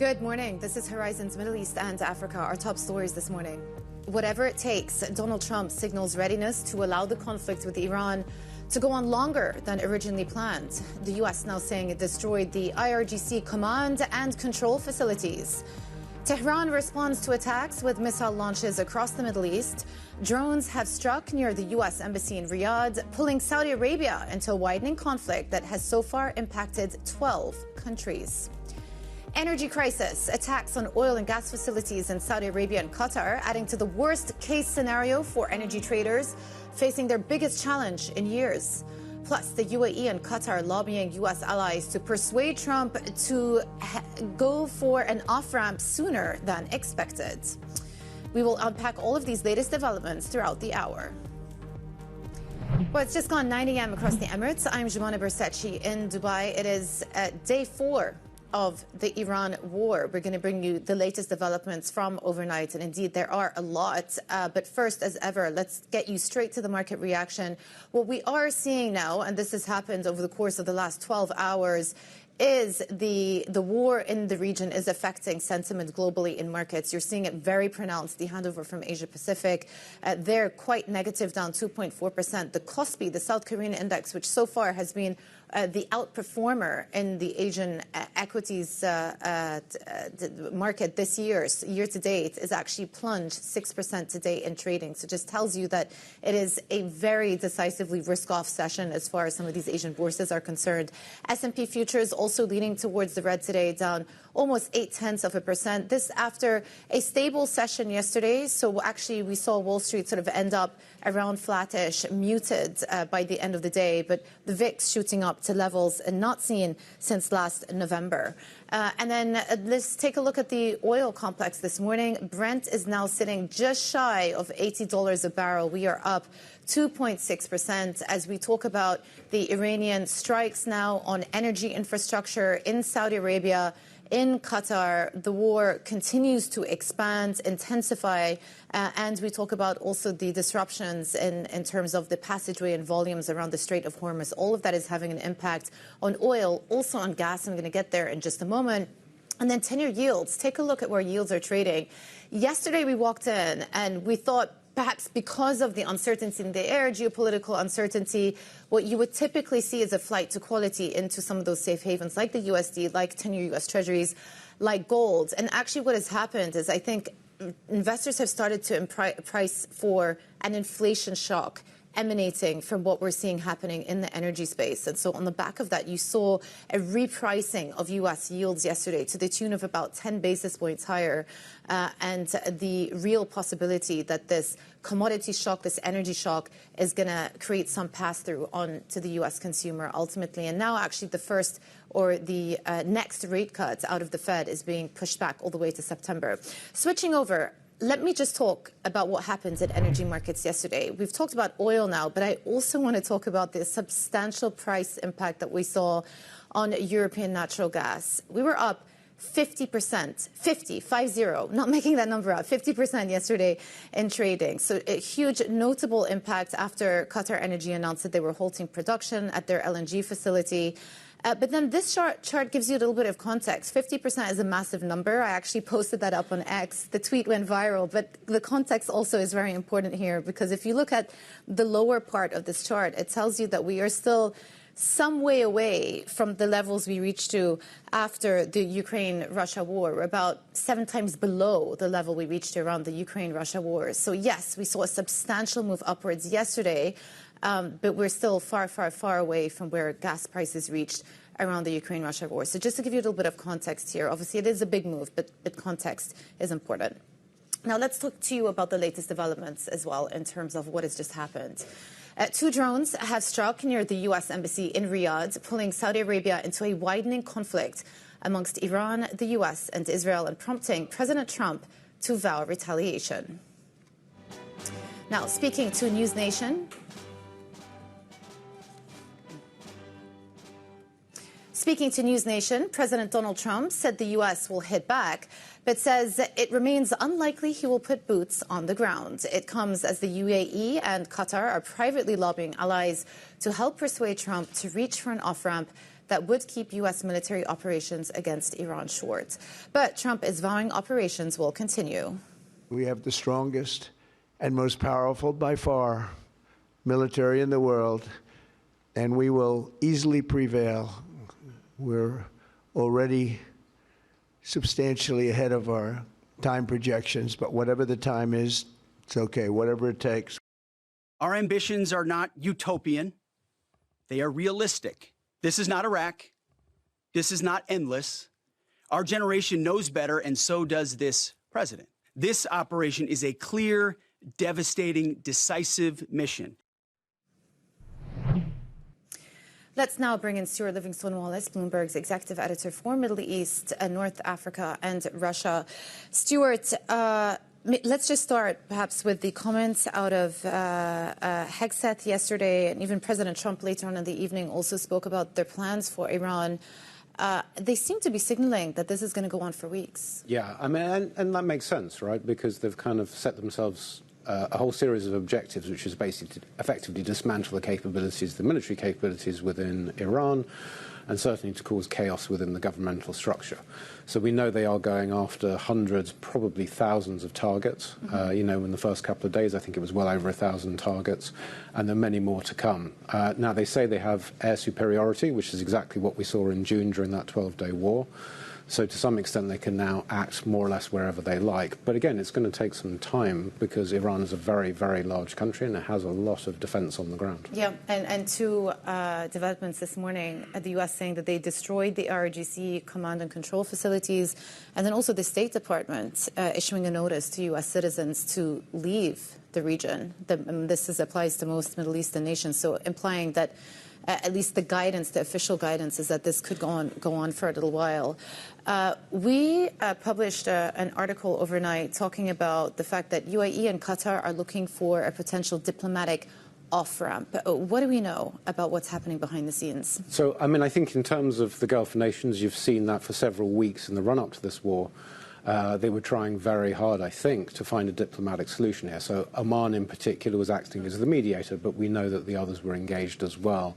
Good morning. This is Horizon's Middle East and Africa. Our top stories this morning. Whatever it takes, Donald Trump signals readiness to allow the conflict with Iran to go on longer than originally planned. The U.S. now saying it destroyed the IRGC command and control facilities. Tehran responds to attacks with missile launches across the Middle East. Drones have struck near the U.S. embassy in Riyadh, pulling Saudi Arabia into a widening conflict that has so far impacted 12 countries. Energy crisis, attacks on oil and gas facilities in Saudi Arabia and Qatar, adding to the worst case scenario for energy traders facing their biggest challenge in years. Plus, the UAE and Qatar lobbying U.S. allies to persuade Trump to go for an off-ramp sooner than expected. We will unpack all of these latest developments throughout the hour. Well, it's just gone 9 a.m. across the Emirates. I'm Jumana Bersachi in Dubai. It is day 4 of the Iran war. We're going to bring you the latest developments from overnight, and indeed there are a lot. But first, as ever, let's get you straight to the market reaction. What we are seeing now, and this has happened over the course of the last 12 hours, is the war in the region is affecting sentiment globally in markets. You're seeing it very pronounced. The handover from Asia Pacific, they're quite negative, down 2.4%. The KOSPI, the South Korean index, which so far has been the outperformer in the Asian equities market this year to date, is actually plunged 6% today in trading. So just tells you that it is a very decisively risk-off session as far as some of these Asian bourses are concerned. S&P futures also leaning towards the red today, down almost 0.8%. This after a stable session yesterday. So actually we saw Wall Street sort of end up around flattish, muted by the end of the day, but the VIX shooting up to levels not seen since last November. And then let's take a look at the oil complex this morning. Brent is now sitting just shy of $80 a barrel. We are up 2.6% as we talk about the Iranian strikes now on energy infrastructure in Saudi Arabia, in Qatar. The war continues to expand, intensify, and we talk about also the disruptions in terms of the passageway and volumes around the Strait of Hormuz. All of that is having an impact on oil, also on gas. I'm going to get there in just a moment. And then 10-year yields. Take a look at where yields are trading. Yesterday we walked in and we thought, perhaps because of the uncertainty in the air, geopolitical uncertainty, what you would typically see is a flight to quality into some of those safe havens like the USD, like 10-year U.S. Treasuries, like gold. And actually what has happened is I think investors have started to price for an inflation shock emanating from what we're seeing happening in the energy space. And so on the back of that, you saw a repricing of U.S. yields yesterday to the tune of about 10 basis points higher. And the real possibility that this commodity shock, this energy shock, is going to create some pass-through on to the U.S. consumer ultimately. And now actually the first or the next rate cut out of the Fed is being pushed back all the way to September. Switching over, let me just talk about what happened in energy markets yesterday. We've talked about oil now, but I also want to talk about the substantial price impact that we saw on European natural gas. We were up 50%, 50, not making that number up, 50% yesterday in trading. So a huge notable impact after Qatar Energy announced that they were halting production at their LNG facility. But then this chart gives you a little bit of context. 50% is a massive number. I actually posted that up on X. The tweet went viral, but the context also is very important here because if you look at the lower part of this chart, it tells you that we are still some way away from the levels we reached to after the Ukraine-Russia war. We're about 7 times below the level we reached to around the Ukraine-Russia war. So yes, we saw a substantial move upwards yesterday, but we're still far, far, far away from where gas prices reached around the Ukraine-Russia war. So just to give you a little bit of context here, obviously it is a big move, but context is important. Now let's talk to you about the latest developments as well in terms of what has just happened. 2 drones have struck near the U.S. embassy in Riyadh, pulling Saudi Arabia into a widening conflict amongst Iran, the U.S. and Israel, and prompting President Trump to vow retaliation. Now, speaking to News Nation, President Donald Trump said the U.S. will hit back, but says it remains unlikely he will put boots on the ground. It comes as the UAE and Qatar are privately lobbying allies to help persuade Trump to reach for an off-ramp that would keep U.S. military operations against Iran short. But Trump is vowing operations will continue. We have the strongest and most powerful by far military in the world, and we will easily prevail. We're already substantially ahead of our time projections, but whatever the time is, it's okay, whatever it takes. Our ambitions are not utopian. They are realistic. This is not Iraq. This is not endless. Our generation knows better, and so does this president. This operation is a clear, devastating, decisive mission. Let's now bring in Stuart Livingston-Wallace, Bloomberg's executive editor for Middle East, North Africa and Russia. Stuart, let's just start perhaps with the comments out of Hegseth yesterday, and even President Trump later on in the evening also spoke about their plans for Iran. They seem to be signaling that this is going to go on for weeks. Yeah, I mean, and that makes sense, right? Because they've kind of set themselves a whole series of objectives, which is basically to effectively dismantle the capabilities, the military capabilities within Iran, and certainly to cause chaos within the governmental structure. So we know they are going after hundreds, probably thousands of targets. You know, in the first couple of days, I think it was well over 1,000 targets, and there are many more to come. Now, they say they have air superiority, which is exactly what we saw in June during that 12-day war. So to some extent, they can now act more or less wherever they like. But again, it's going to take some time because Iran is a very, very large country and it has a lot of defense on the ground. Yeah, and two developments this morning, the U.S. saying that they destroyed the IRGC command and control facilities, and then also the State Department issuing a notice to U.S. citizens to leave the region. This applies to most Middle Eastern nations, so implying that at least the guidance, the official guidance, is that this could go on for a little while. We published an article overnight talking about the fact that UAE and Qatar are looking for a potential diplomatic off-ramp. What do we know about what's happening behind the scenes? So, I mean, I think in terms of the Gulf nations, you've seen that for several weeks in the run-up to this war. They were trying very hard, I think, to find a diplomatic solution here. So Oman in particular was acting as the mediator, but we know that the others were engaged as well.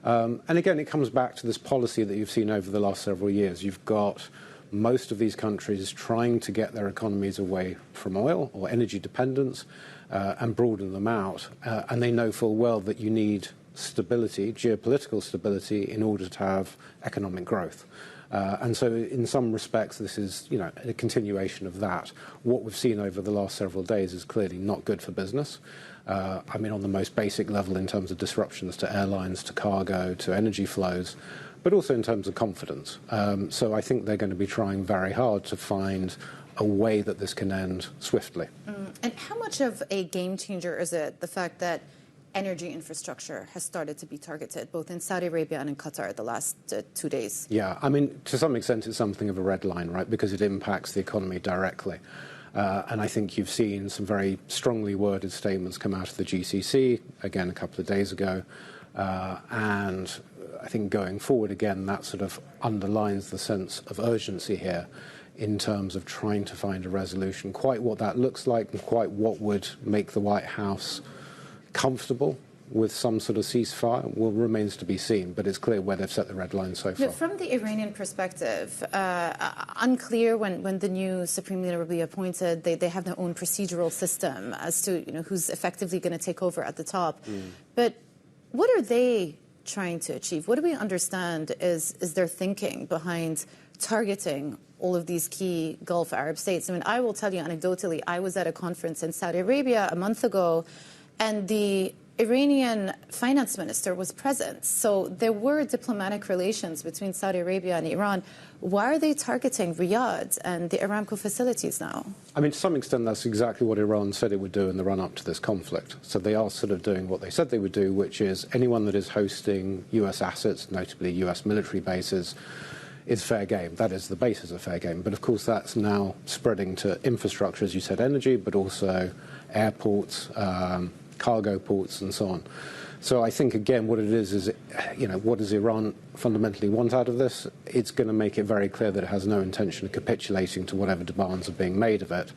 And again, it comes back to this policy that you've seen over the last several years. You've got most of these countries trying to get their economies away from oil or energy dependence and broaden them out. And they know full well that you need stability, geopolitical stability, in order to have economic growth. And so in some respects, this is, you know, a continuation of that. What we've seen over the last several days is clearly not good for business. I mean, on the most basic level in terms of disruptions to airlines, to cargo, to energy flows, but also in terms of confidence. So I think they're going to be trying very hard to find a way that this can end swiftly. And how much of a game changer is it, the fact that energy infrastructure has started to be targeted, both in Saudi Arabia and in Qatar the last 2 days? Yeah, I mean, to some extent it's something of a red line, right, because it impacts the economy directly. And I think you've seen some very strongly worded statements come out of the GCC, again, a couple of days ago. And I think going forward, again, that sort of underlines the sense of urgency here in terms of trying to find a resolution. Quite what that looks like and quite what would make the White House comfortable with some sort of ceasefire remains to be seen, but it's clear where they've set the red line so far. From the Iranian perspective, unclear when the new supreme leader will be appointed. They have their own procedural system as to, you know, who's effectively going to take over at the top. But what are they trying to achieve? What do we understand is their thinking behind targeting all of these key Gulf Arab states? I mean, I will tell you anecdotally, I was at a conference in Saudi Arabia a month ago, and the Iranian finance minister was present. So there were diplomatic relations between Saudi Arabia and Iran. Why are they targeting Riyadh and the Aramco facilities now? I mean, to some extent, that's exactly what Iran said it would do in the run-up to this conflict. So they are sort of doing what they said they would do, which is anyone that is hosting U.S. assets, notably U.S. military bases, is fair game. That is the basis of fair game. But of course, that's now spreading to infrastructure, as you said, energy, but also airports, cargo ports and so on. So I think, again, what it is, you know, what does Iran fundamentally want out of this? It's going to make it very clear that it has no intention of capitulating to whatever demands are being made of it.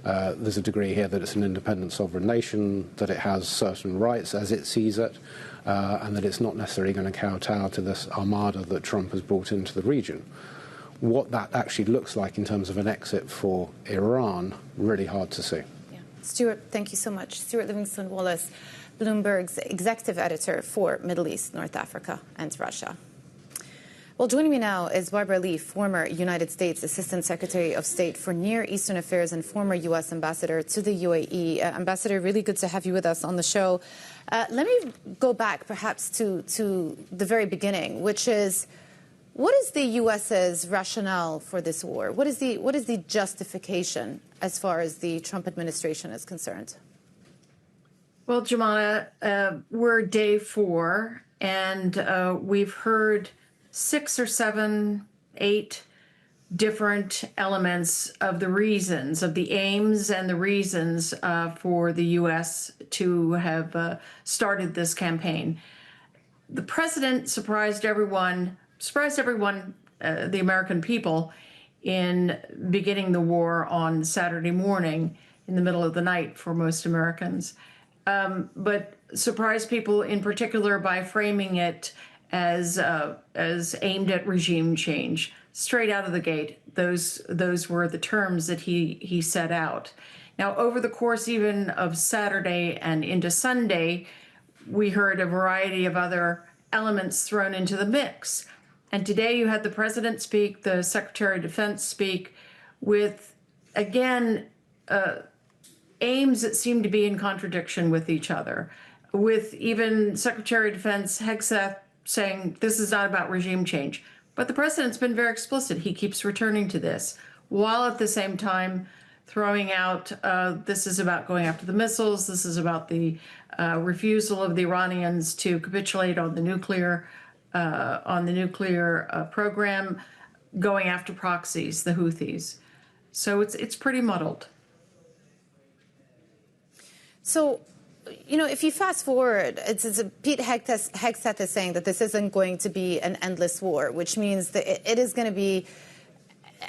There's a degree here that it's an independent sovereign nation, that it has certain rights as it sees it, and that it's not necessarily going to kowtow to this armada that Trump has brought into the region. What that actually looks like in terms of an exit for Iran, really hard to see. Yeah. Stuart, thank you so much. Stuart Livingston-Wallace, Bloomberg's executive editor for Middle East, North Africa, and Russia. Well, joining me now is Barbara Lee, former United States Assistant Secretary of State for Near Eastern Affairs and former U.S. Ambassador to the UAE. Ambassador, really good to have you with us on the show. Let me go back perhaps to the very beginning, which is, what is the U.S.'s rationale for this war? What is the justification as far as the Trump administration is concerned? Well, Jumana, we're day 4, and we've heard 6 or 7, 8 different elements of the reasons, of the aims and the reasons for the U.S. to have started this campaign. The president surprised everyone, the American people, in beginning the war on Saturday morning in the middle of the night for most Americans, but surprised people in particular by framing it as aimed at regime change. Straight out of the gate, those were the terms that he set out. Now, over the course even of Saturday and into Sunday, we heard a variety of other elements thrown into the mix. And today you had the president speak, the Secretary of Defense speak, with, again, aims that seem to be in contradiction with each other, with even Secretary of Defense Hegseth saying this is not about regime change. But the president's been very explicit. He keeps returning to this, while at the same time throwing out this is about going after the missiles, this is about the refusal of the Iranians to capitulate on the nuclear program, going after proxies, the Houthis. So it's pretty muddled. So, you know, if you fast forward, Pete Hegseth is saying that this isn't going to be an endless war, which means that it is going to be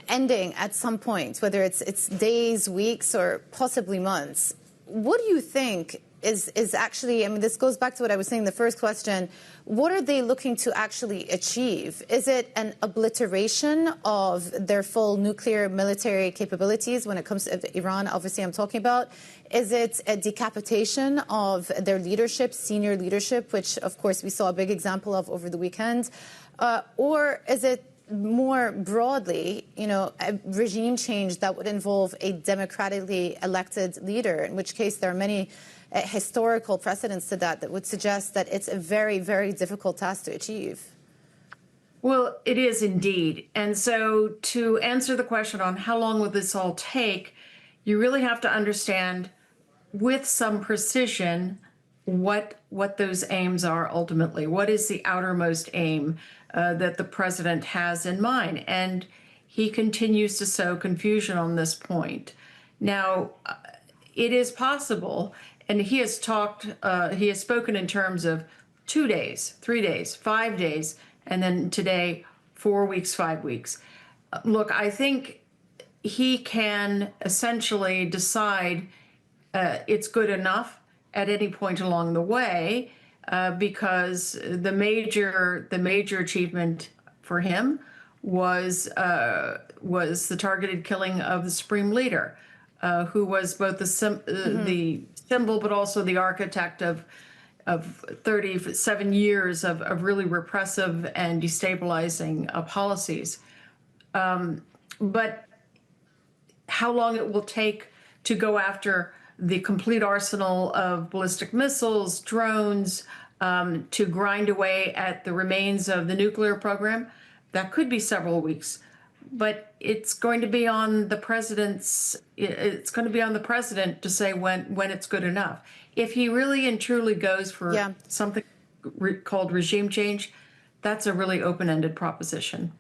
ending at some point, whether it's days, weeks, or possibly months. What do you think is actually, I mean, this goes back to what I was saying in the first question, what are they looking to actually achieve? Is it an obliteration of their full nuclear military capabilities when it comes to Iran, obviously I'm talking about? Is it a decapitation of their leadership, senior leadership, which of course we saw a big example of over the weekend? Or is it more broadly, you know, a regime change that would involve a democratically elected leader, in which case there are many historical precedents to that would suggest that it's a very, very difficult task to achieve. Well, it is indeed. And so to answer the question on how long will this all take, you really have to understand with some precision what those aims are ultimately. What is the outermost aim that the president has in mind? And he continues to sow confusion on this point. Now, it is possible, and he has spoken in terms of 2 days, 3 days, 5 days, and then today, 4 weeks, 5 weeks. Look, I think he can essentially decide it's good enough at any point along the way, because the major achievement for him was the targeted killing of the supreme leader, who was both the symbol but also the architect of 37 years of really repressive and destabilizing policies. But how long it will take to go after the complete arsenal of ballistic missiles, drones, to grind away at the remains of the nuclear program, that could be several weeks. But it's going to be on the president to say when it's good enough. If he really and truly goes for something called regime change, that's a really open-ended proposition.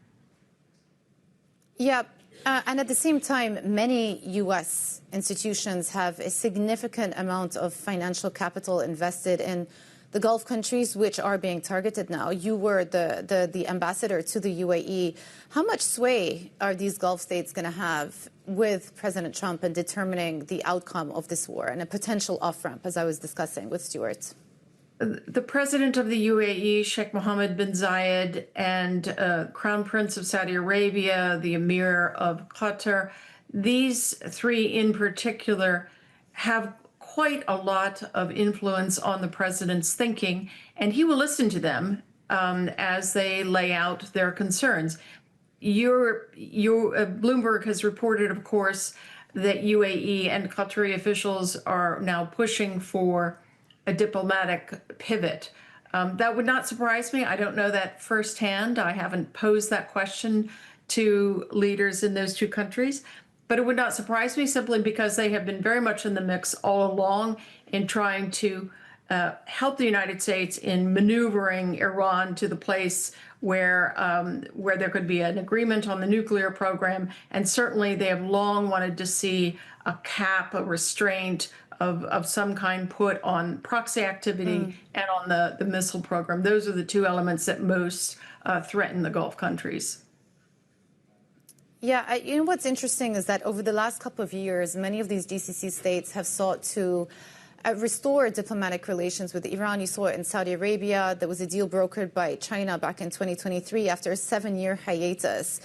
Yeah. And at the same time, many U.S. institutions have a significant amount of financial capital invested in the Gulf countries, which are being targeted now. You were the ambassador to the UAE. How much sway are these Gulf states going to have with President Trump and determining the outcome of this war and a potential off-ramp, as I was discussing with Stuart? The president of the UAE, Sheikh Mohammed bin Zayed, and Crown Prince of Saudi Arabia, the Emir of Qatar, these three in particular have quite a lot of influence on the president's thinking, and he will listen to them as they lay out their concerns. Bloomberg has reported, of course, that UAE and Qatari officials are now pushing for a diplomatic pivot. That would not surprise me. I don't know that firsthand. I haven't posed that question to leaders in those two countries, but it would not surprise me simply because they have been very much in the mix all along in trying to help the United States in maneuvering Iran to the place where there could be an agreement on the nuclear program. And certainly they have long wanted to see a cap, a restraint of some kind put on proxy activity and on the missile program. Those are the two elements that most threaten the Gulf countries. Yeah, you know what's interesting is that over the last couple of years, many of these GCC states have sought to restore diplomatic relations with Iran. You saw it in Saudi Arabia. There was a deal brokered by China back in 2023 after a 7-year hiatus.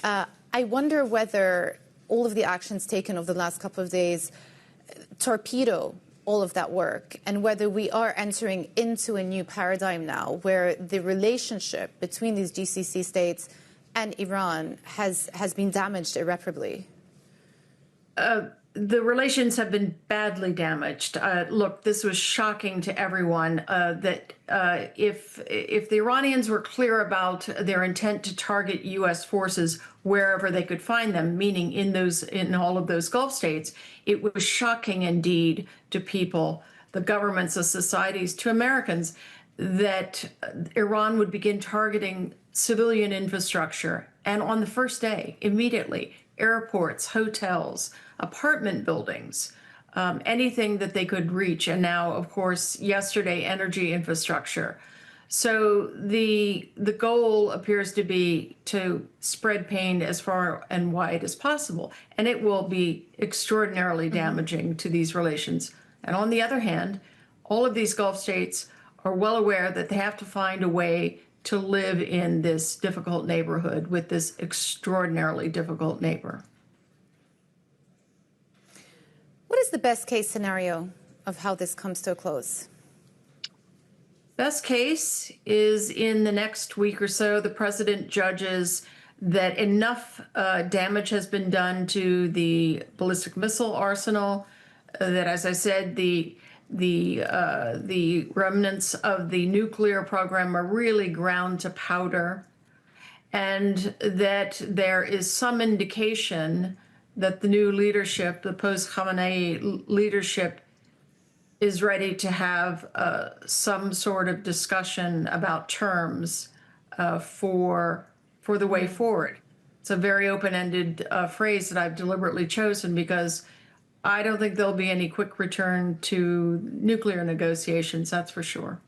I wonder whether all of the actions taken over the last couple of days torpedo all of that work, and whether we are entering into a new paradigm now where the relationship between these GCC states and Iran has been damaged irreparably. The relations have been badly damaged. Look, this was shocking to everyone that if the Iranians were clear about their intent to target U.S. forces wherever they could find them, meaning in all of those Gulf states, it was shocking indeed to people, the governments, the societies, to Americans, that Iran would begin targeting civilian infrastructure. And on the first day, immediately, airports, hotels, apartment buildings, anything that they could reach. And now, of course, yesterday, energy infrastructure. So the goal appears to be to spread pain as far and wide as possible. And it will be extraordinarily damaging to these relations. And on the other hand, all of these Gulf states are well aware that they have to find a way to live in this difficult neighborhood with this extraordinarily difficult neighbor. What is the best case scenario of how this comes to a close? Best case is in the next week or so, the president judges that enough damage has been done to the ballistic missile arsenal, that, as I said, the remnants of the nuclear program are really ground to powder, and that there is some indication that the new leadership, the post-Khamenei leadership, is ready to have some sort of discussion about terms for the way forward. It's a very open-ended phrase that I've deliberately chosen because I don't think there'll be any quick return to nuclear negotiations, that's for sure.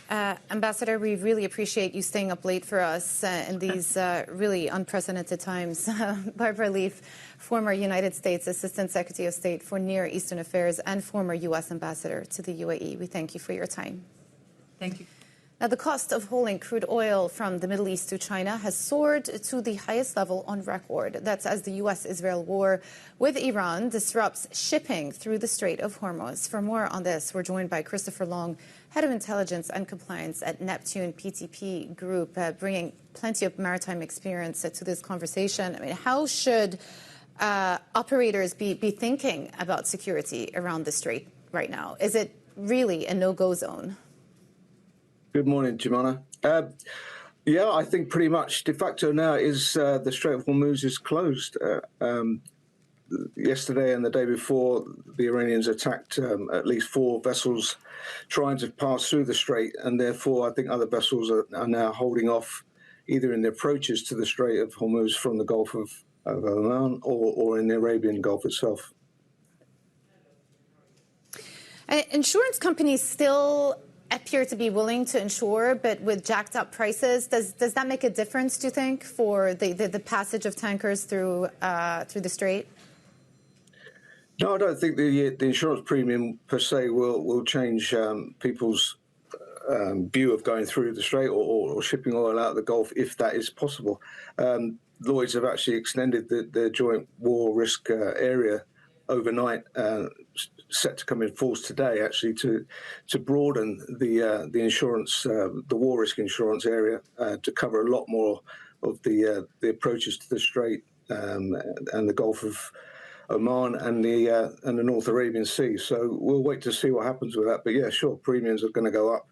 Ambassador, we really appreciate you staying up late for us in these really unprecedented times. Barbara Leaf, former United States Assistant Secretary of State for Near Eastern Affairs and former U.S. Ambassador to the UAE. We thank you for your time. Thank you. Now, the cost of hauling crude oil from the Middle East to China has soared to the highest level on record. That's as the U.S.-Israel war with Iran disrupts shipping through the Strait of Hormuz. For more on this, we're joined by Christopher Long, Head of Intelligence and Compliance at Neptune P2P Group, bringing plenty of maritime experience to this conversation. I mean, how should operators be thinking about security around the Strait right now? Is it really a no-go zone? Good morning, Jemana. Yeah, I think pretty much de facto now is the Strait of Hormuz is closed. Yesterday and the day before, the Iranians attacked at least 4 vessels trying to pass through the strait, and therefore I think other vessels are now holding off either in the approaches to the Strait of Hormuz from the Gulf of Oman or in the Arabian Gulf itself. Insurance companies still appear to be willing to insure, but with jacked up prices, does that make a difference, do you think, for the passage of tankers through the Strait? No, I don't think the insurance premium per se will change people's view of going through the Strait or shipping oil out of the Gulf, if that is possible. Lloyd's have actually extended the joint war risk area overnight, set to come in force today, actually, to broaden the insurance, the war risk insurance area, to cover a lot more of the approaches to the Strait and the Gulf of Oman and the North Arabian Sea. So we'll wait to see what happens with that. But yeah, sure, premiums are going to go up,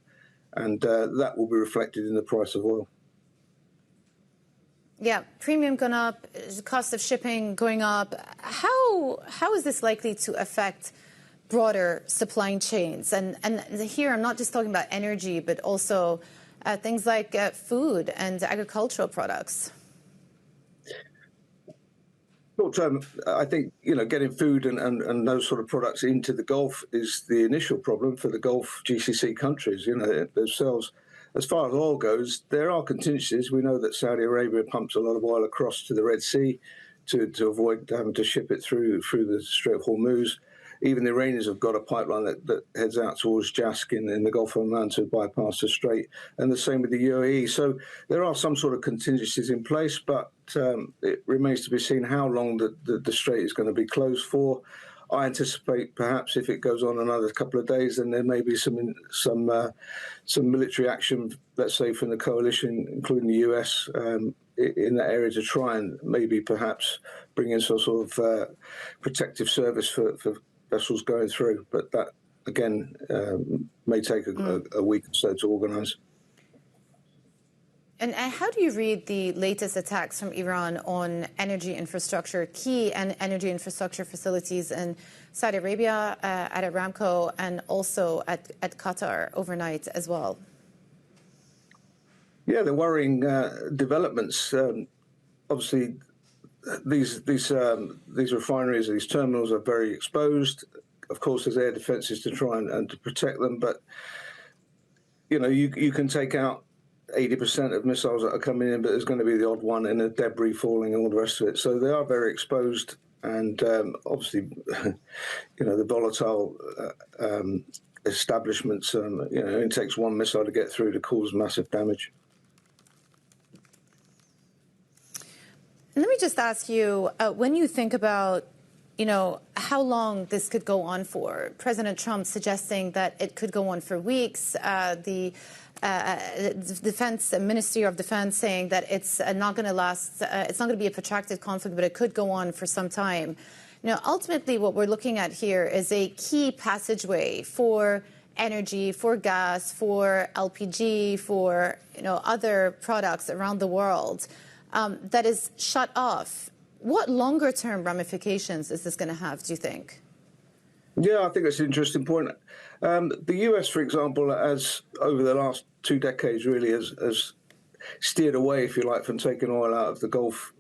and that will be reflected in the price of oil. Yeah, premium going up, cost of shipping going up. How is this likely to affect broader supply chains? And here I'm not just talking about energy, but also things like food and agricultural products. Short term, I think, getting food and those sort of products into the Gulf is the initial problem for the Gulf GCC countries. Themselves, as far as oil goes, there are contingencies. We know that Saudi Arabia pumps a lot of oil across to the Red Sea to avoid having to ship it through the Strait of Hormuz. Even the Iranians have got a pipeline that heads out towards Jask in the Gulf of Oman to bypass the Strait, and the same with the UAE. So there are some sort of contingencies in place, but it remains to be seen how long the Strait is going to be closed for. I anticipate perhaps if it goes on another couple of days, then there may be some military action, let's say from the coalition, including the US, in that area to try and maybe perhaps bring in some sort of protective service for vessels going through. But that, again, may take a week or so to organise. And how do you read the latest attacks from Iran on energy infrastructure, key and energy infrastructure facilities in Saudi Arabia, at Aramco, and also at Qatar overnight as well? Yeah, the worrying developments. Obviously, these refineries, these terminals are very exposed. Of course, there's air defences to try and to protect them, but you can take out 80% of missiles that are coming in, but there's going to be the odd one and the debris falling and all the rest of it. So they are very exposed, and obviously, the volatile establishments. It takes one missile to get through to cause massive damage. Let me just ask you, when you think about, how long this could go on for, President Trump suggesting that it could go on for weeks, the Ministry of Defense saying that it's not going to last, it's not going to be a protracted conflict, but it could go on for some time. Ultimately, what we're looking at here is a key passageway for energy, for gas, for LPG, for other products around the world that is shut off. What longer-term ramifications is this going to have, do you think? Yeah, I think that's an interesting point. The US, for example, has over the last 2 decades really has steered away, if you like, from taking oil out of the Gulf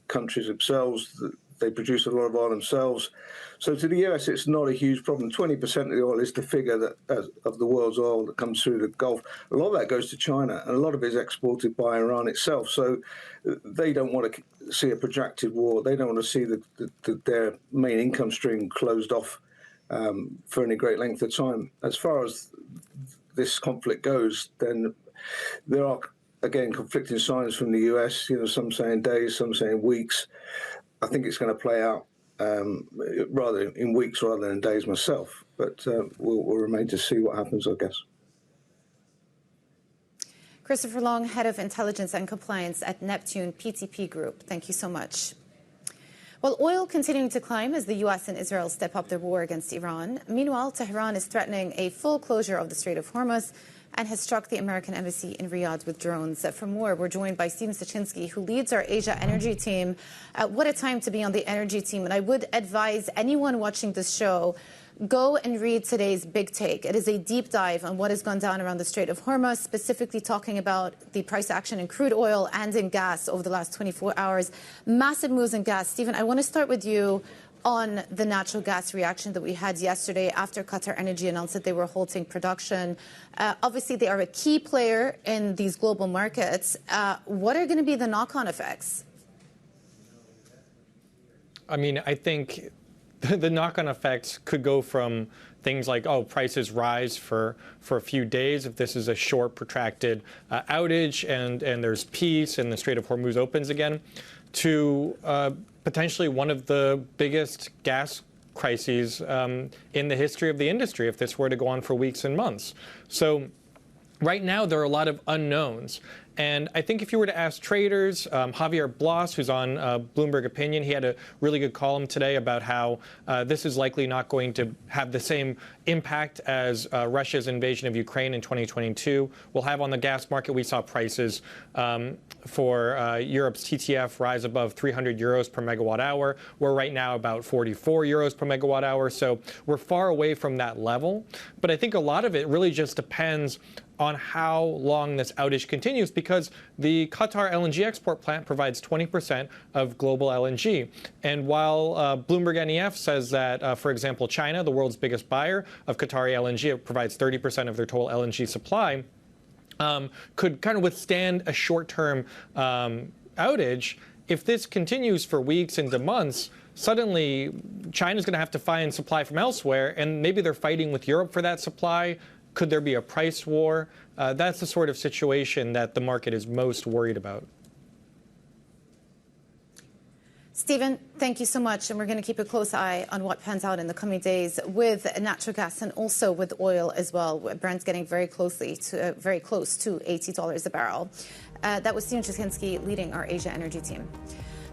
countries themselves. They produce a lot of oil themselves. So to the US, it's not a huge problem. 20% of the oil is the figure that of the world's oil that comes through the Gulf. A lot of that goes to China, and a lot of it is exported by Iran itself. So they don't want to see a protracted war. They don't want to see their main income stream closed off for any great length of time. As far as this conflict goes, then there are, again, conflicting signs from the US, some saying days, some saying weeks. I think it's going to play out rather in weeks rather than days myself, but we'll remain to see what happens, I guess. Christopher Long, Head of Intelligence and Compliance at Neptune P2P Group. Thank you so much. Well, oil continuing to climb as the U.S. and Israel step up their war against Iran. Meanwhile, Tehran is threatening a full closure of the Strait of Hormuz and has struck the American embassy in Riyadh with drones. For more, we're joined by Stephen Sachinsky, who leads our Asia Energy team. What a time to be on the energy team. And I would advise anyone watching this show, go and read today's Big Take. It is a deep dive on what has gone down around the Strait of Hormuz, specifically talking about the price action in crude oil and in gas over the last 24 hours. Massive moves in gas. Stephen, I want to start with you on the natural gas reaction that we had yesterday after Qatar Energy announced that they were halting production. Obviously, they are a key player in these global markets. What are going to be the knock-on effects? I mean, I think the knock-on effects could go from things like, oh, prices rise for a few days if this is a short, protracted outage and there's peace and the Strait of Hormuz opens again, to potentially one of the biggest gas crises in the history of the industry if this were to go on for weeks and months. So right now, there are a lot of unknowns. And I think if you were to ask traders, Javier Blas, who's on Bloomberg Opinion, he had a really good column today about how this is likely not going to have the same impact as Russia's invasion of Ukraine in 2022 will have on the gas market. We saw prices for Europe's TTF rise above 300 euros per megawatt hour. We're right now about 44 euros per megawatt hour. So we're far away from that level. But I think a lot of it really just depends on how long this outage continues, because the Qatar LNG export plant provides 20% of global LNG. And while Bloomberg NEF says that, for example, China, the world's biggest buyer of Qatari LNG, provides 30% of their total LNG supply, could kind of withstand a short-term outage. If this continues for weeks into months, suddenly China's going to have to find supply from elsewhere, and maybe they're fighting with Europe for that supply. Could there be a price war? That's the sort of situation that the market is most worried about. Stephen, thank you so much. And we're going to keep a close eye on what pans out in the coming days with natural gas and also with oil as well. Brent's getting very close to $80 a barrel. That was Stephen Czerkinski leading our Asia Energy team.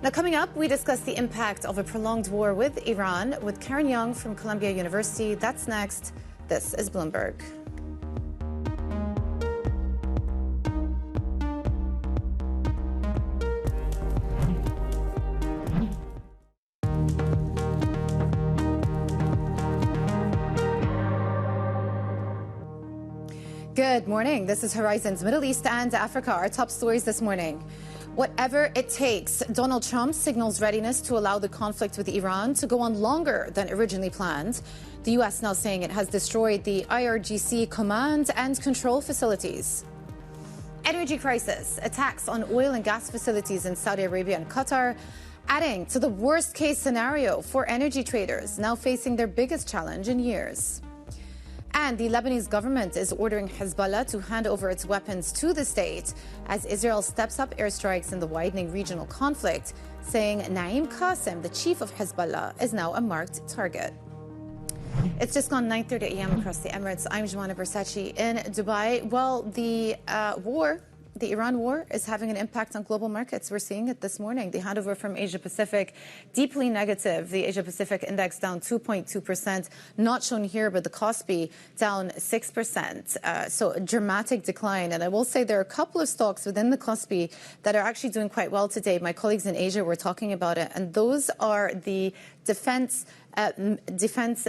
Now, coming up, we discuss the impact of a prolonged war with Iran with Karen Young from Columbia University. That's next. This is Bloomberg. Good morning. This is Horizon's Middle East and Africa. Our top stories this morning. Whatever it takes, Donald Trump signals readiness to allow the conflict with Iran to go on longer than originally planned. The U.S. now saying it has destroyed the IRGC command and control facilities. Energy crisis, attacks on oil and gas facilities in Saudi Arabia and Qatar, adding to the worst-case scenario for energy traders now facing their biggest challenge in years. And the Lebanese government is ordering Hezbollah to hand over its weapons to the state as Israel steps up airstrikes in the widening regional conflict, saying Naim Qassem, the chief of Hezbollah, is now a marked target. It's just gone 9:30 a.m. across the Emirates. I'm Jumana Bersachi in Dubai. Well, the Iran war is having an impact on global markets. We're seeing it this morning. The handover from Asia Pacific, deeply negative. The Asia Pacific index down 2.2%. Not shown here, but the Kospi down 6%. So a dramatic decline. And I will say there are a couple of stocks within the Kospi that are actually doing quite well today. My colleagues in Asia were talking about it. And those are the defense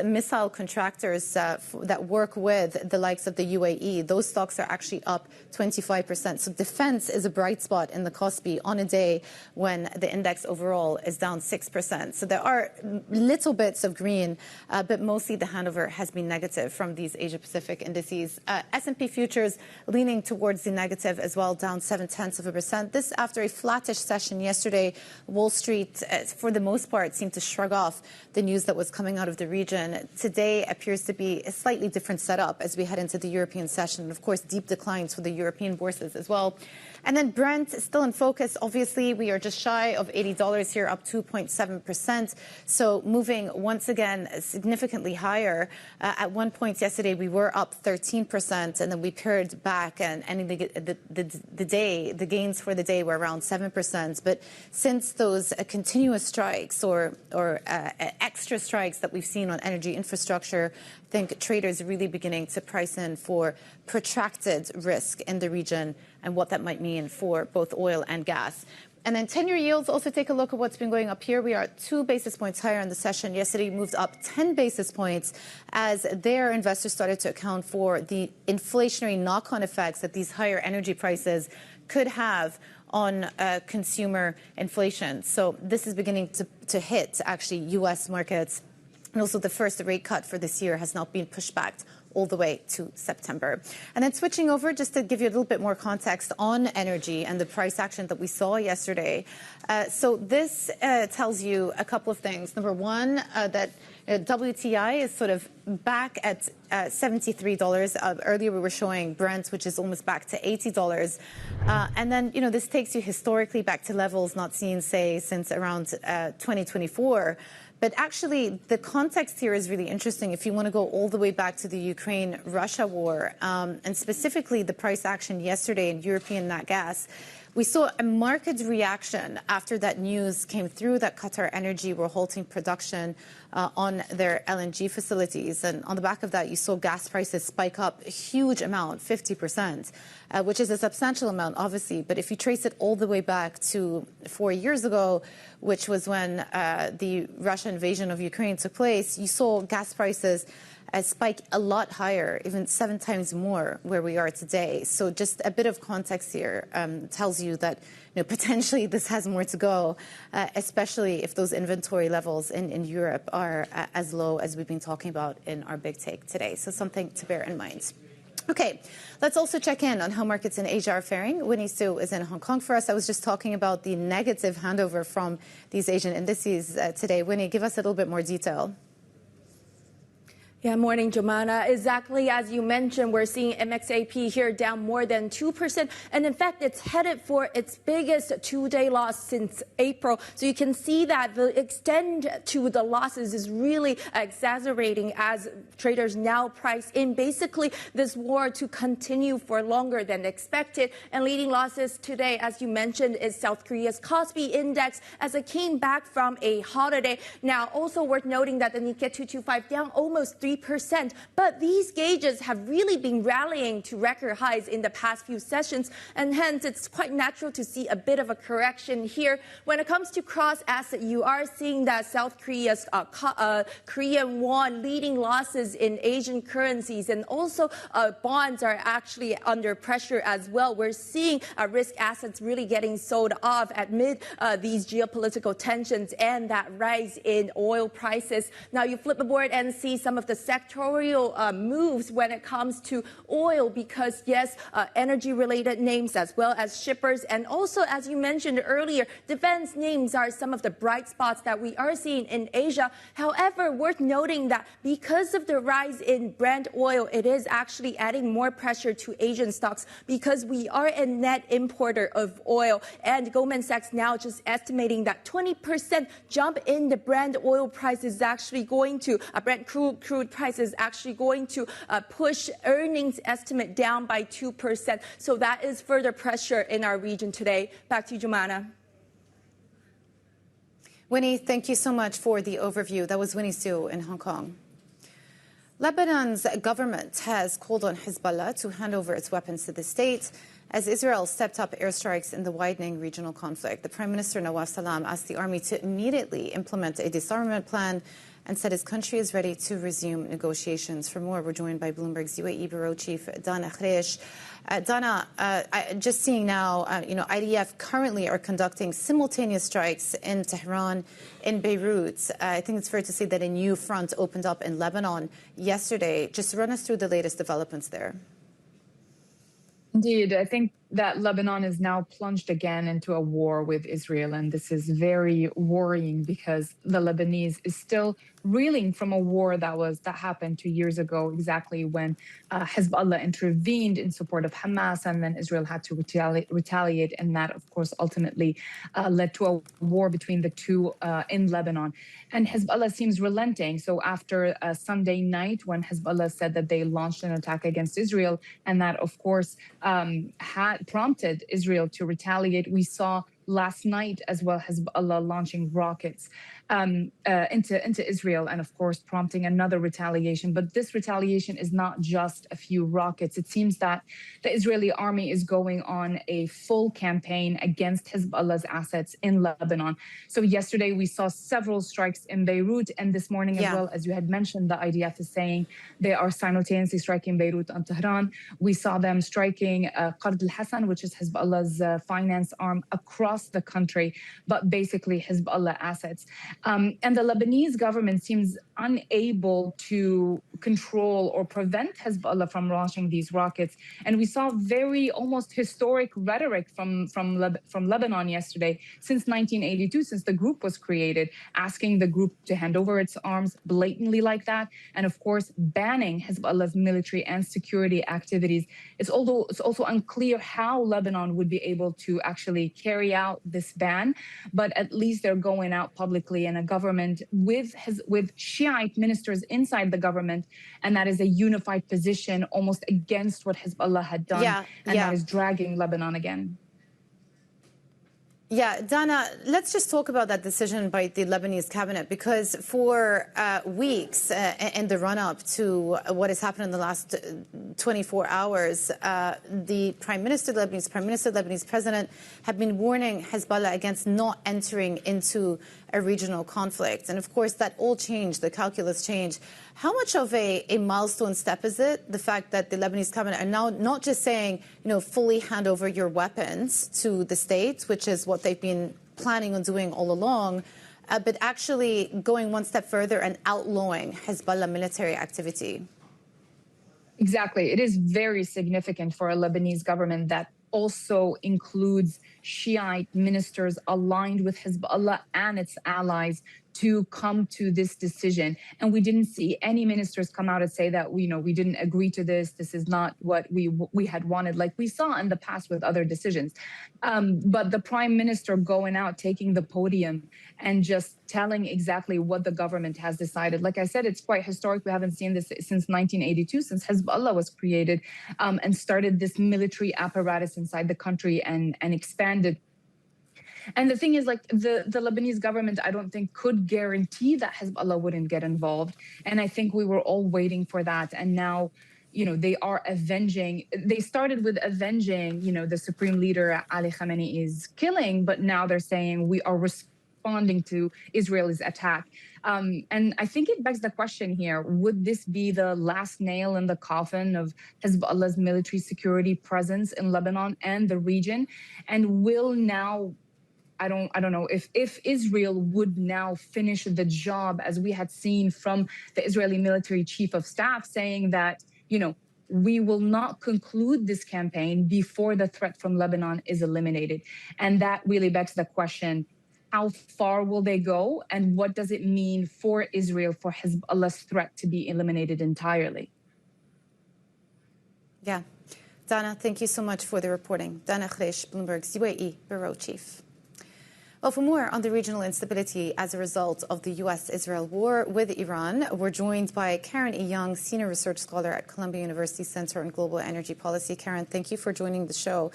missile contractors that work with the likes of the UAE. Those stocks are actually up 25%. So defense is a bright spot in the Kospi on a day when the index overall is down 6%. So there are little bits of green, but mostly the handover has been negative from these Asia-Pacific indices. S&P futures leaning towards the negative as well, down 0.7%. This after a flattish session yesterday. Wall Street, for the most part, seemed to shrug off the news that was coming out of the region. Today appears to be a slightly different setup as we head into the European session. And of course, deep declines for the European bourses as well. And then Brent is still in focus. Obviously, we are just shy of $80 here, up 2.7%. So moving once again significantly higher. At one point yesterday, we were up 13%, and then we pared back, and ending the day, the gains for the day were around 7%. But since those continuous strikes or extra strikes that we've seen on energy infrastructure, I think traders are really beginning to price in for protracted risk in the region and what that might mean for both oil and gas. And then 10-year yields, also take a look at what's been going up here. We are 2 basis points higher in the session. Yesterday moved up 10 basis points as their investors started to account for the inflationary knock-on effects that these higher energy prices could have on consumer inflation. So this is beginning to hit, actually, U.S. markets. And also the first rate cut for this year has now been pushed back all the way to September. And then switching over, just to give you a little bit more context on energy and the price action that we saw yesterday. So this tells you a couple of things. Number one, that WTI is sort of back at $73. Earlier we were showing Brent, which is almost back to $80. And then, this takes you historically back to levels not seen, say, since around 2024. But actually, the context here is really interesting if you want to go all the way back to the Ukraine-Russia war, and specifically the price action yesterday in European nat gas. We saw a market reaction after that news came through that Qatar Energy were halting production on their LNG facilities. And on the back of that, you saw gas prices spike up a huge amount, 50%, which is a substantial amount, obviously. But if you trace it all the way back to 4 years ago, which was when the Russian invasion of Ukraine took place, you saw gas prices spike a lot higher, even 7 times more where we are today. So just a bit of context here tells you that potentially this has more to go, especially if those inventory levels in Europe are as low as we've been talking about in our big take today. So something to bear in mind. Okay, let's also check in on how markets in Asia are faring. Winnie Su is in Hong Kong for us. I was just talking about the negative handover from these Asian indices today. Winnie, give us a little bit more detail. Yeah, morning, Jomana. Exactly as you mentioned, we're seeing MXAP here down more than 2%. And in fact, it's headed for its biggest two-day loss since April. So you can see that the extent to the losses is really exacerbating as traders now price in basically this war to continue for longer than expected. And leading losses today, as you mentioned, is South Korea's Kospi Index as it came back from a holiday. Now, also worth noting that the Nikkei 225 down almost 3%. But these gauges have really been rallying to record highs in the past few sessions, and hence it's quite natural to see a bit of a correction here. When it comes to cross asset, you are seeing that South Korea's Korean won leading losses in Asian currencies, and also bonds are actually under pressure as well. We're seeing risk assets really getting sold off amid these geopolitical tensions and that rise in oil prices. Now you flip the board and see some of the sectorial moves when it comes to oil, because yes, energy-related names as well as shippers, and also, as you mentioned earlier, defense names are some of the bright spots that we are seeing in Asia. However, worth noting that because of the rise in Brent oil, it is actually adding more pressure to Asian stocks because we are a net importer of oil, and Goldman Sachs now just estimating that 20% jump in the Brent oil price is actually going to Brent crude price is actually going to push earnings estimate down by 2%. So that is further pressure in our region today. Back to you, Jomana. Winnie, thank you so much for the overview. That was Winnie Su in Hong Kong. Lebanon's government has called on Hezbollah to hand over its weapons to the state as Israel stepped up airstrikes in the widening regional conflict. The Prime Minister Nawaf Salam asked the army to immediately implement a disarmament plan and said his country is ready to resume negotiations. For more, we're joined by Bloomberg's UAE Bureau Chief, Dana Khresh. Dana, just seeing now, IDF currently are conducting simultaneous strikes in Tehran, in Beirut. I think it's fair to say that a new front opened up in Lebanon yesterday. Just run us through the latest developments there. Indeed, I think that Lebanon is now plunged again into a war with Israel, and this is very worrying because the Lebanese is still reeling from a war that happened 2 years ago, exactly when Hezbollah intervened in support of Hamas, and then Israel had to retaliate, and that, of course, ultimately led to a war between the two in Lebanon. And Hezbollah seems relenting. So after Sunday night, when Hezbollah said that they launched an attack against Israel, and that, of course, had prompted Israel to retaliate, we saw last night as well Hezbollah launching rockets. into Israel, and of course prompting another retaliation. But this retaliation is not just a few rockets. It seems that the Israeli army is going on a full campaign against Hezbollah's assets in Lebanon. So yesterday we saw several strikes in Beirut, and this morning as well, as you had mentioned, the IDF is saying they are simultaneously striking Beirut and Tehran. We saw them striking Qard al-Hassan, which is Hezbollah's finance arm, across the country, but basically Hezbollah assets. And the Lebanese government seems unable to control or prevent Hezbollah from launching these rockets. And we saw very almost historic rhetoric from Lebanon yesterday, since 1982, since the group was created, asking the group to hand over its arms blatantly like that, and of course banning Hezbollah's military and security activities. It's also unclear how Lebanon would be able to actually carry out this ban, but at least they're going out publicly in a government with Shiite ministers inside the government, and that is a unified position almost against what Hezbollah had done, and that is dragging Lebanon again. Yeah, Dana, let's just talk about that decision by the Lebanese cabinet, because for weeks in the run-up to what has happened in the last 24 hours, the Prime Minister, the Lebanese President have been warning Hezbollah against not entering into a regional conflict. And of course, that all changed, the calculus changed. How much of a milestone step is it, the fact that the Lebanese cabinet are now not just saying, fully hand over your weapons to the state, which is what they've been planning on doing all along, but actually going one step further and outlawing Hezbollah military activity? Exactly. It is very significant for a Lebanese government that also includes Shiite ministers aligned with Hezbollah and its allies to come to this decision. And we didn't see any ministers come out and say that we didn't agree to this. This is not what we had wanted, like we saw in the past with other decisions. But the prime minister going out, taking the podium and just telling exactly what the government has decided. Like I said, it's quite historic. We haven't seen this since 1982, since Hezbollah was created and started this military apparatus inside the country and expanded. And the thing is, like, the Lebanese government, I don't think, could guarantee that Hezbollah wouldn't get involved. And I think we were all waiting for that. And now, they are avenging. They started with avenging, the supreme leader, Ali Khamenei's killing. But now they're saying we are responding to Israel's attack. And I think it begs the question here, would this be the last nail in the coffin of Hezbollah's military security presence in Lebanon and the region? And will now... I don't know if Israel would now finish the job, as we had seen from the Israeli military chief of staff saying that, we will not conclude this campaign before the threat from Lebanon is eliminated. And that really begs the question, how far will they go? And what does it mean for Israel, for Hezbollah's threat to be eliminated entirely? Yeah. Dana, thank you so much for the reporting. Dana Khreish, Bloomberg's UAE Bureau Chief. Well, for more on the regional instability as a result of the U.S.-Israel war with Iran, we're joined by Karen E. Young, Senior Research Scholar at Columbia University Center on Global Energy Policy. Karen, thank you for joining the show.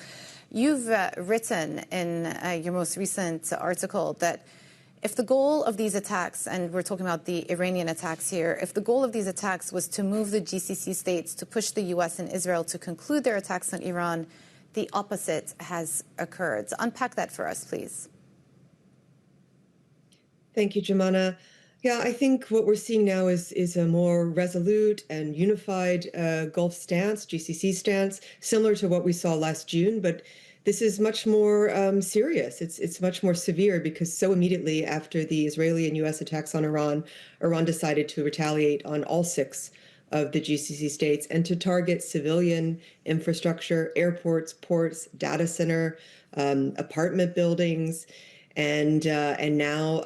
You've written in your most recent article that if the goal of these attacks, and we're talking about the Iranian attacks here, if the goal of these attacks was to move the GCC states to push the U.S. and Israel to conclude their attacks on Iran, the opposite has occurred. So unpack that for us, please. Thank you, Jumana. Yeah, I think what we're seeing now is a more resolute and unified Gulf stance, GCC stance, similar to what we saw last June. But this is much more serious. It's much more severe because so immediately after the Israeli and U.S. attacks on Iran, Iran decided to retaliate on all 6 of the GCC states and to target civilian infrastructure, airports, ports, data center, apartment buildings, and now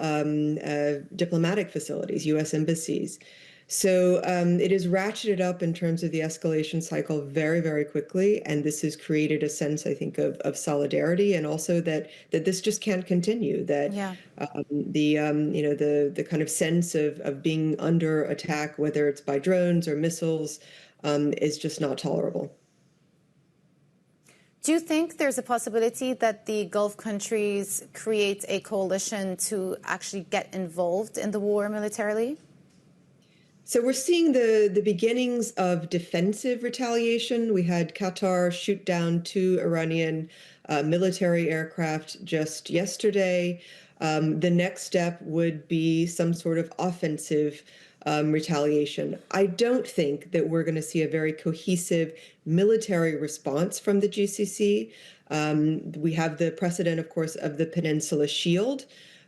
diplomatic facilities, U.S. embassies. So it is ratcheted up in terms of the escalation cycle very, very quickly, and this has created a sense, I think, of solidarity, and also that this just can't continue. That the kind of sense of being under attack, whether it's by drones or missiles, is just not tolerable. Do you think there's a possibility that the Gulf countries create a coalition to actually get involved in the war militarily? So we're seeing the beginnings of defensive retaliation. We had Qatar shoot down 2 Iranian military aircraft just yesterday. The next step would be some sort of offensive retaliation. I don't think that we're going to see a very cohesive military response from the GCC. We have the precedent, of course, of the Peninsula Shield,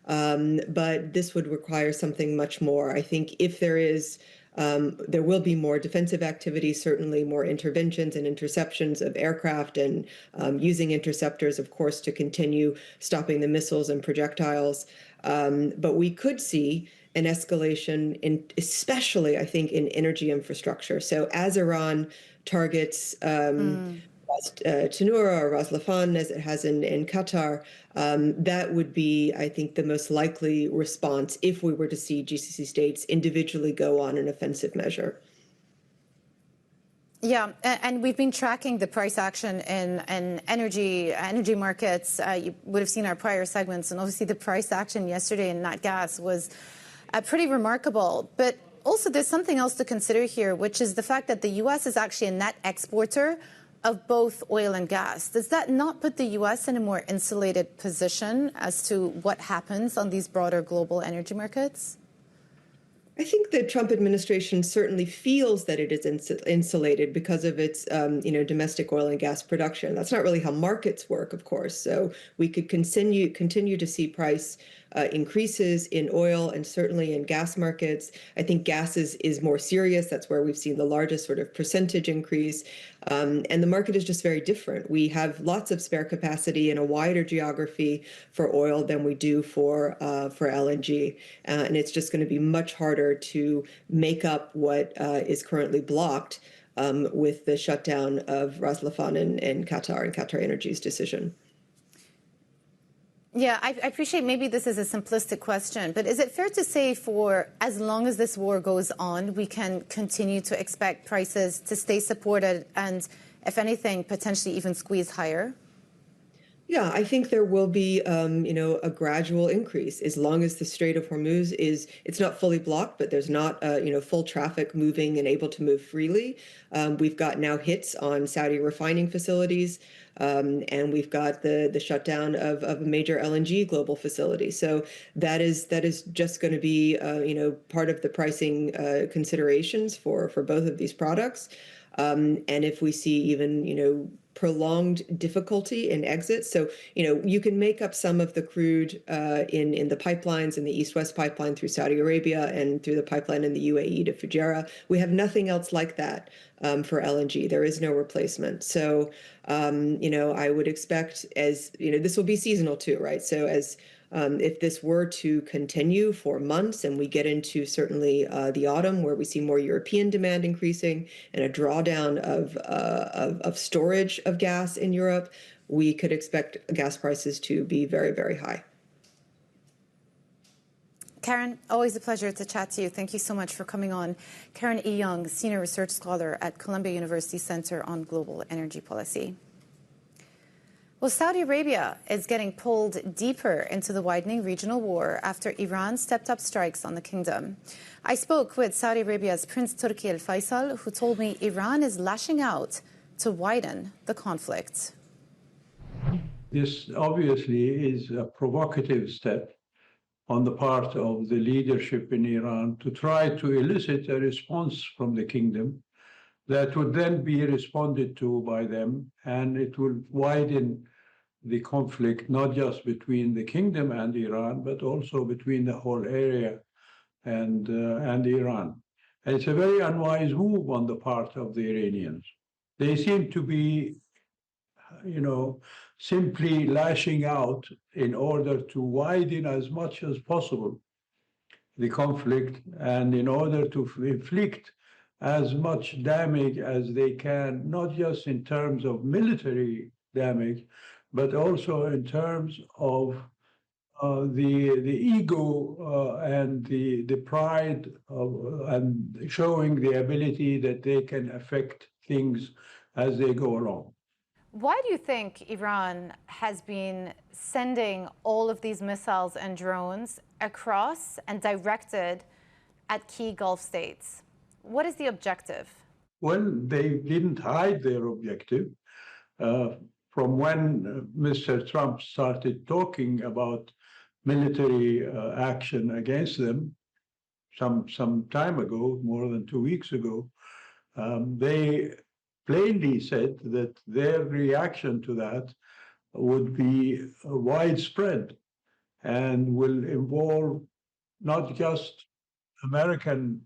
but this would require something much more. I think if there will be more defensive activity, certainly more interventions and interceptions of aircraft and using interceptors, of course, to continue stopping the missiles and projectiles. But we could see an escalation especially, I think, in energy infrastructure. So as Iran targets Tanura or Ras Laffan, as it has in Qatar, that would be, I think, the most likely response if we were to see GCC states individually go on an offensive measure. Yeah, and we've been tracking the price action in energy markets. You would have seen our prior segments, and obviously the price action yesterday in nat gas was pretty remarkable. But also there's something else to consider here, which is the fact that the U.S. is actually a net exporter of both oil and gas. Does that not put the U.S. in a more insulated position as to what happens on these broader global energy markets? I think the Trump administration certainly feels that it is insulated because of its, domestic oil and gas production. That's not really how markets work, of course. So we could continue to see price increases in oil and certainly in gas markets. I think gas is more serious. That's where we've seen the largest sort of percentage increase. And the market is just very different. We have lots of spare capacity in a wider geography for oil than we do for LNG. And it's just going to be much harder to make up what is currently blocked with the shutdown of Ras Laffan and Qatar Energy's decision. Yeah, I appreciate maybe this is a simplistic question, but is it fair to say for as long as this war goes on, we can continue to expect prices to stay supported and, if anything, potentially even squeeze higher? Yeah, I think there will be, a gradual increase as long as the Strait of Hormuz it's not fully blocked, but there's not, full traffic moving and able to move freely. We've got now hits on Saudi refining facilities, and we've got the shutdown of a major LNG global facility. So that is just going to be, part of the pricing considerations for both of these products. And if we see even, prolonged difficulty in exits. So, you can make up some of the crude in the pipelines, in the East-West pipeline through Saudi Arabia and through the pipeline in the UAE to Fujairah. We have nothing else like that for LNG. There is no replacement. So, I would expect this will be seasonal too, right? So if this were to continue for months and we get into certainly the autumn where we see more European demand increasing and a drawdown of storage of gas in Europe, we could expect gas prices to be very, very high. Karen, always a pleasure to chat to you. Thank you so much for coming on. Karen E. Young, Senior Research Scholar at Columbia University Center on Global Energy Policy. Well, Saudi Arabia is getting pulled deeper into the widening regional war after Iran stepped up strikes on the kingdom. I spoke with Saudi Arabia's Prince Turki Al Faisal, who told me Iran is lashing out to widen the conflict. This obviously is a provocative step on the part of the leadership in Iran to try to elicit a response from the kingdom that would then be responded to by them, and it will widen the conflict, not just between the kingdom and Iran, but also between the whole area and Iran. And it's a very unwise move on the part of the Iranians. They seem to be, simply lashing out in order to widen as much as possible the conflict and in order to inflict as much damage as they can, not just in terms of military damage, but also in terms of the ego and the pride and showing the ability that they can affect things as they go along. Why do you think Iran has been sending all of these missiles and drones across and directed at key Gulf states? What is the objective? Well, they didn't hide their objective. From when Mr. Trump started talking about military action against them some time ago, more than 2 weeks ago, they plainly said that their reaction to that would be widespread and will involve not just American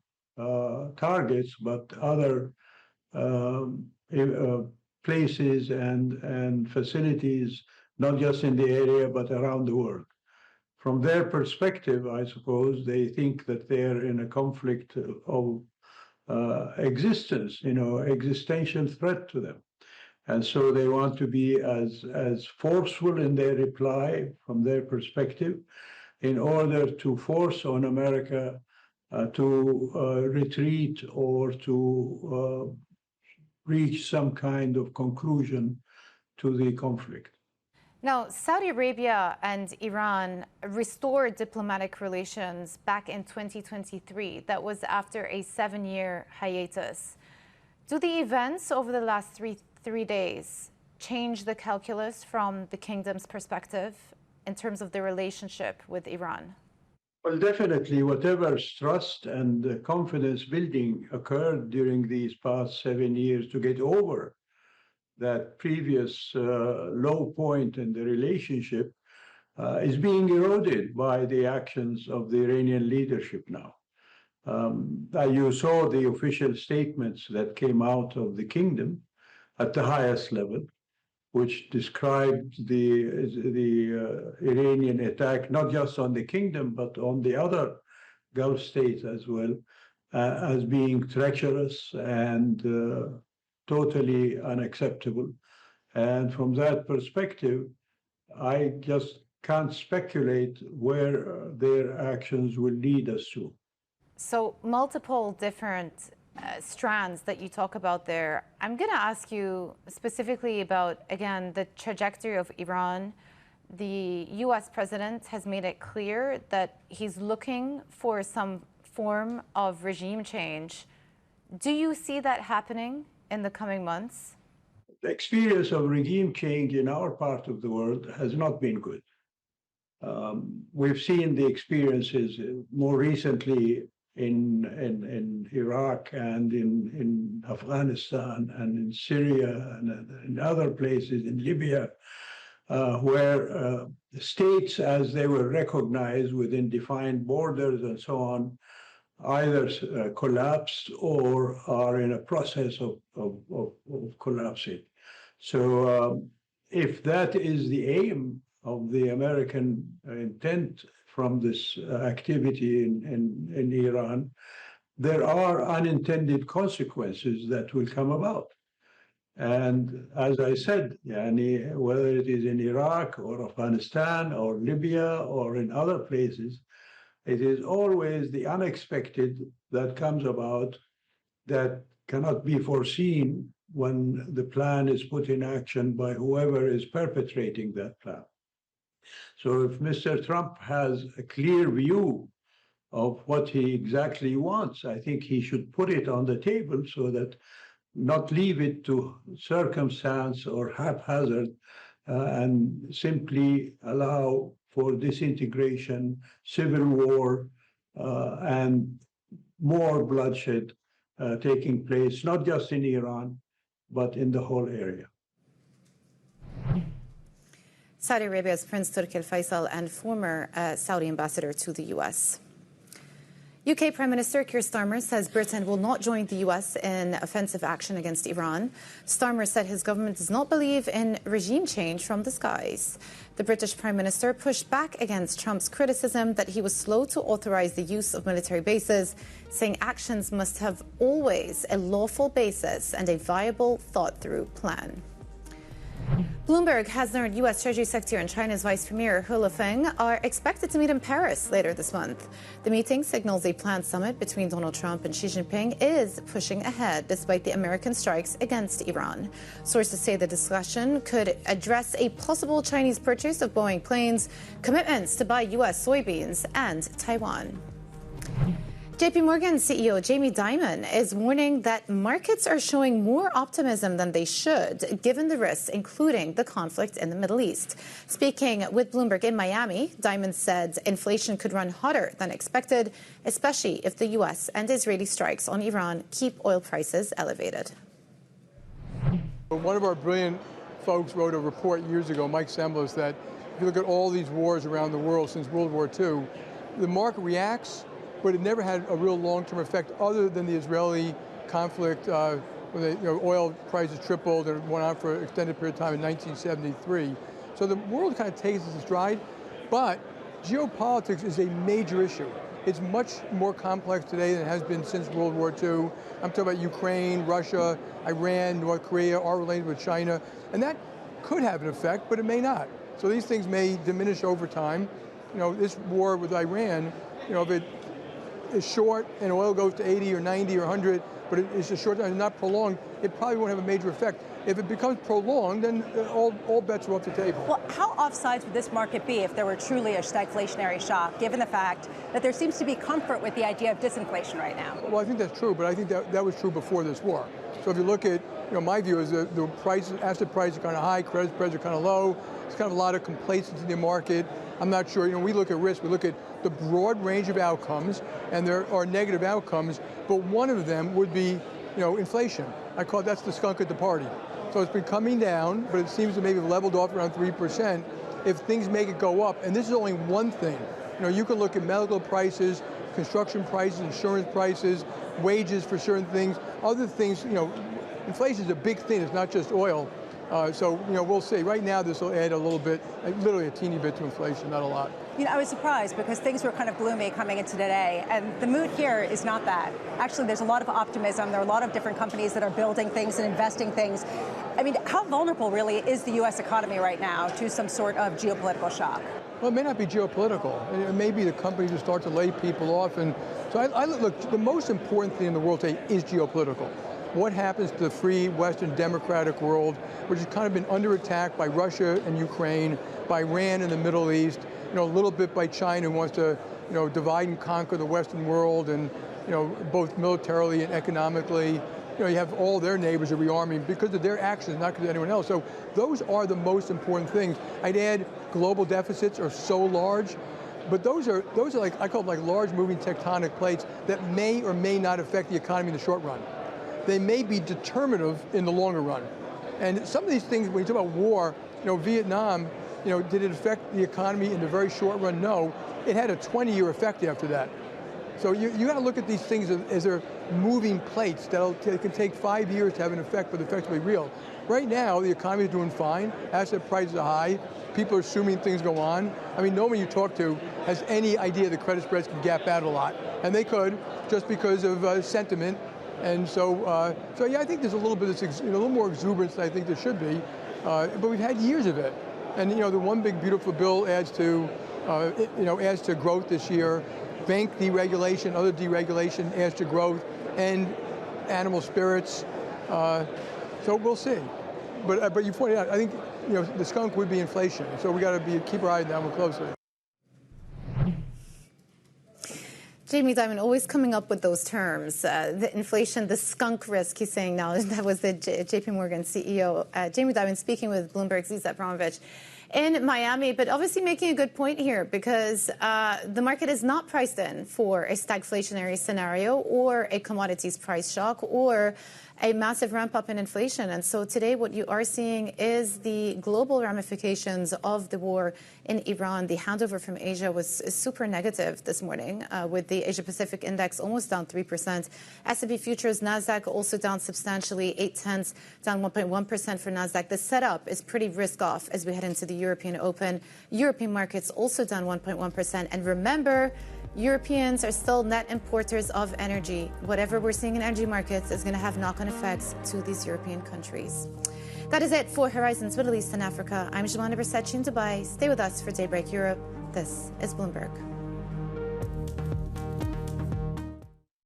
targets, but other places and facilities, not just in the area, but around the world. From their perspective, I suppose, they think that they're in a conflict of existence, existential threat to them. And so they want to be as forceful in their reply from their perspective in order to force on America to retreat or to reach some kind of conclusion to the conflict. Now, Saudi Arabia and Iran restored diplomatic relations back in 2023. That was after a 7-year hiatus. Do the events over the last three days change the calculus from the kingdom's perspective in terms of the relationship with Iran? Well, definitely, whatever trust and confidence building occurred during these past 7 years to get over that previous low point in the relationship is being eroded by the actions of the Iranian leadership now. You saw the official statements that came out of the kingdom at the highest level, which described the Iranian attack, not just on the kingdom, but on the other Gulf states as well, as being treacherous and totally unacceptable. And from that perspective, I just can't speculate where their actions will lead us to. So multiple different strands that you talk about there. I'm going to ask you specifically about, again, the trajectory of Iran. The U.S. president has made it clear that he's looking for some form of regime change. Do you see that happening in the coming months? The experience of regime change in our part of the world has not been good. We've seen the experiences more recently in Iraq and in Afghanistan and in Syria and in other places, in Libya, where states, as they were recognized within defined borders and so on, either collapsed or are in a process of collapsing. So if that is the aim of the American intent from this activity in Iran, there are unintended consequences that will come about. And as I said, whether it is in Iraq or Afghanistan or Libya or in other places, it is always the unexpected that comes about that cannot be foreseen when the plan is put in action by whoever is perpetrating that plan. So if Mr. Trump has a clear view of what he exactly wants, I think he should put it on the table so that not leave it to circumstance or haphazard and simply allow for disintegration, civil war, and more bloodshed taking place, not just in Iran, but in the whole area. Saudi Arabia's Prince Turki Al Faisal and former Saudi ambassador to the U.S. UK Prime Minister Keir Starmer says Britain will not join the U.S. in offensive action against Iran. Starmer said his government does not believe in regime change from the skies. The British Prime Minister pushed back against Trump's criticism that he was slow to authorize the use of military bases, saying actions must have always a lawful basis and a viable, thought-through plan. Bloomberg has learned U.S. Treasury Secretary and China's Vice Premier Hu Lefeng are expected to meet in Paris later this month. The meeting signals a planned summit between Donald Trump and Xi Jinping is pushing ahead despite the American strikes against Iran. Sources say the discussion could address a possible Chinese purchase of Boeing planes, commitments to buy U.S. soybeans, and Taiwan. JP Morgan CEO Jamie Dimon is warning that markets are showing more optimism than they should, given the risks, including the conflict in the Middle East. Speaking with Bloomberg in Miami, Dimon said inflation could run hotter than expected, especially if the U.S. and Israeli strikes on Iran keep oil prices elevated. One of our brilliant folks wrote a report years ago, Mike Semblis, that if you look at all these wars around the world since World War II, the market reacts, but it never had a real long-term effect other than the Israeli conflict, where the oil prices tripled and went on for an extended period of time in 1973. So the world kind of takes this in stride, but geopolitics is a major issue. It's much more complex today than it has been since World War II. I'm talking about Ukraine, Russia, Iran, North Korea, our relations with China, and that could have an effect, but it may not. So these things may diminish over time. This war with Iran, if it is short and oil goes to 80 or 90 or 100, but it's a short time and not prolonged, it probably won't have a major effect. If it becomes prolonged, then all bets are off the table. Well, how offsides would this market be if there were truly a stagflationary shock, given the fact that there seems to be comfort with the idea of disinflation right now? Well, I think that's true, but I think that was true before this war. So if you look at, my view is the asset prices are kind of high, credit spreads are kind of low. There's kind of a lot of complacency in the market. I'm not sure, we look at risk, we look at the broad range of outcomes, and there are negative outcomes, but one of them would be, inflation. I call that's the skunk at the party. So it's been coming down, but it seems to maybe have leveled off around 3%. If things make it go up, and this is only one thing, you can look at medical prices, construction prices, insurance prices, wages for certain things, other things, inflation is a big thing, it's not just oil. So we'll see. Right now, this will add a little bit, literally a teeny bit to inflation, not a lot. I was surprised because things were kind of gloomy coming into today, and the mood here is not that. Actually, there's a lot of optimism. There are a lot of different companies that are building things and investing things. I mean, how vulnerable really is the U.S. economy right now to some sort of geopolitical shock? Well, it may not be geopolitical. It may be the companies will start to lay people off. And so I look, the most important thing in the world today is geopolitical. What happens to the free Western democratic world, which has kind of been under attack by Russia and Ukraine, by Iran in the Middle East, a little bit by China, who wants to, divide and conquer the Western world, and, both militarily and economically. You have all their neighbors are rearming because of their actions, not because of anyone else. So those are the most important things. I'd add global deficits are so large, but those are like, I call them like large moving tectonic plates that may or may not affect the economy in the short run. They may be determinative in the longer run. And some of these things, when you talk about war, Vietnam, did it affect the economy in the very short run? No. It had a 20-year effect after that. So you got to look at these things as they're moving plates that can take 5 years to have an effect, but the effects will be real. Right now, the economy is doing fine. Asset prices are high. People are assuming things go on. I mean, no one you talk to has any idea that credit spreads can gap out a lot. And they could, just because of sentiment. And so yeah, I think there's a little bit of a little more exuberance than I think there should be, but we've had years of it. And the one big beautiful bill adds to growth this year. Bank deregulation, other deregulation adds to growth, and animal spirits. So we'll see. But you pointed out, I think the skunk would be inflation. So we got to keep our eye on that one closely. Jamie Dimon always coming up with those terms, the inflation, the skunk risk, he's saying now. That was the JP Morgan CEO. Jamie Dimon speaking with Bloomberg's Lisa Abramovich in Miami, but obviously making a good point here because the market is not priced in for a stagflationary scenario or a commodities price shock or a massive ramp up in inflation. And so today what you are seeing is the global ramifications of the war in Iran. The handover from Asia was super negative this morning with the Asia Pacific index almost down 3%. S&P futures, NASDAQ also down substantially, 0.8, down 1.1% for NASDAQ. The setup is pretty risk off as we head into the European Open. European markets also down 1.1%. And remember, Europeans are still net importers of energy. Whatever we're seeing in energy markets is going to have knock-on effects to these European countries. That is it for Horizons Middle East and Africa. I'm Jemana Bersetchi in Dubai. Stay with us for Daybreak Europe. This is Bloomberg.